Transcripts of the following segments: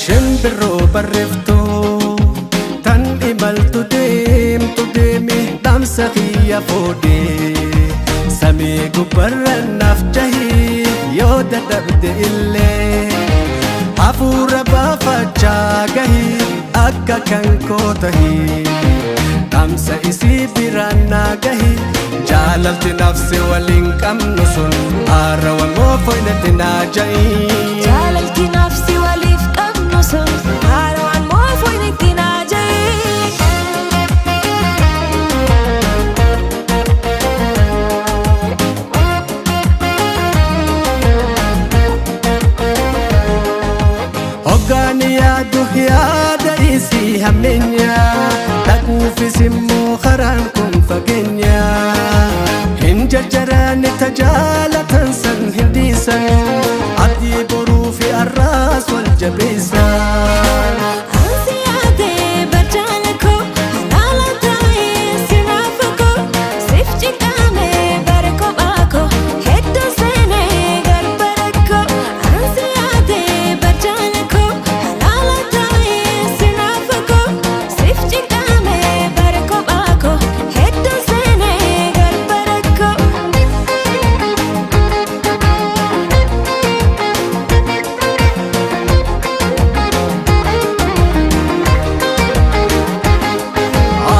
shimbirroo barreeftuu tan imaltu deemtu deemi dhaamsa kiyya foodee samii gubbarra naaf jahii yoo dadhabde illee hafuura baafachaa gahii akka kan koo tahii dhaamsa isii biraan naa gahii jaalalti nafsi waliin qabnu sun haarawa moo foynatti naa ja'ii jaalalti nafsi waliif qabnu sun haarawaan moo foynatti naa ja'ii hoggaani yaadu yaada isii hammeenya dhaquufis immoo karaan kun fageenya hin jarjaraane tajaalatan san hin dhiisan abdii boruu fi arraas wal jabeessan ansi yaadee barjaala koo halaala taa'ee siraafa koo siif cinqaamee bara kophaa koo hedduu seenee garbara koo ansi yaadee barjaala koo halaala taa'ee siraafa koo siif cinqaamee bara kophaa koo hedduu seenee garbara koo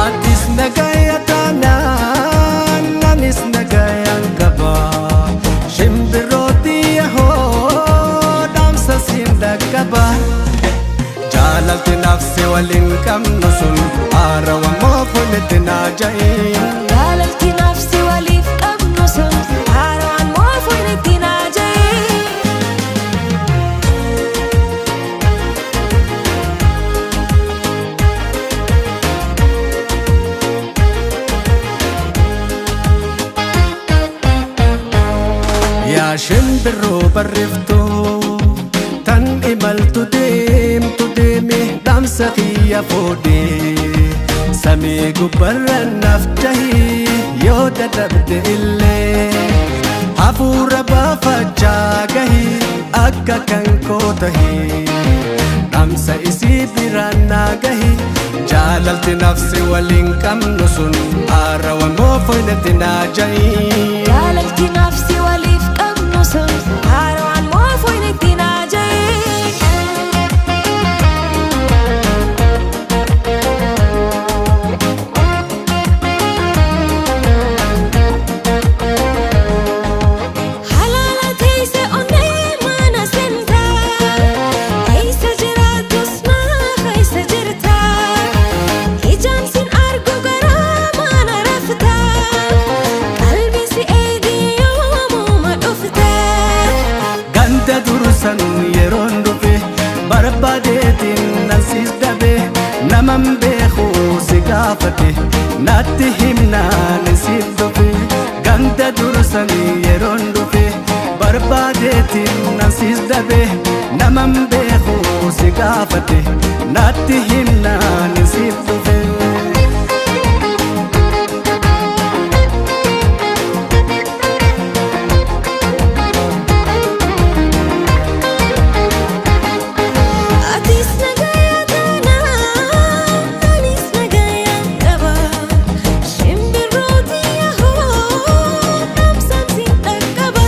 atis nagaya taanaan anis nagayaan qaba shimbirrooti yahoo dhaamsa siin dhaqqaba jaalalti nafsi waliin qabnu sun haarawa moo foynatti naa ja'ii jaalalti nafsi waliif qabnu sun haarawaan moo foynatti naa ja'ii yaa shimbirroo barreeftuu tan imaltu deemtu deemi dhaamsa kiyya foodee samii gubbarra naaf jahii yoo dadhabde illee hafuura baafachaa gahii akka kan koo tahii dhaamsa isii biraan naa gahii jaalalti nafsi waliin qabnu sun haarawa moo foynatti naa ja'ii jaalalti nafsi waliif qabnu sun haarawaan moo foynatti naa ja'ii halaala teeyse onnee mana sentaa eeysa jiraatus naaf eeysa jirtaa ijaan sin argu garaa mana raftaa qalbii si eegii yoomuma dhuftaa ganda dursan yeroon dhufe barbaadeetiin nansiis dhabe naman beeku si gaafate natti himnaan siif dhufe ganda dursan yeroon dhufe barbaadeetiin nansiis dhabe naman beeku si gaafate natti himnaan siif dhufe atis nagaya taanaan anis nagayaan qaba shimbirrooti yahoo dhaamsaan siin dhaqqaba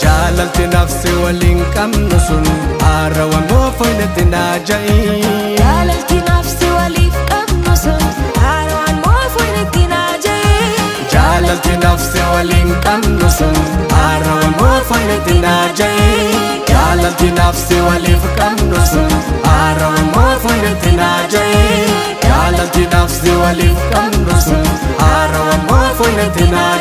jaalalti nafsi waliin qabnu sun haarawa moo foynatti naa ja'ii jaalalti nafsi waliif qabnu sun haarawaan moo foynatti naa ja'ii jaalalti nafsi waliin qabnu sun haarawa moo foynatti naa ja'ii jaalalti nafsi waliif qabnu sun haarawa moo foynatti naa ja'ii jaalalti nafsi waliif qabnu sun haarawa moo foynatti naa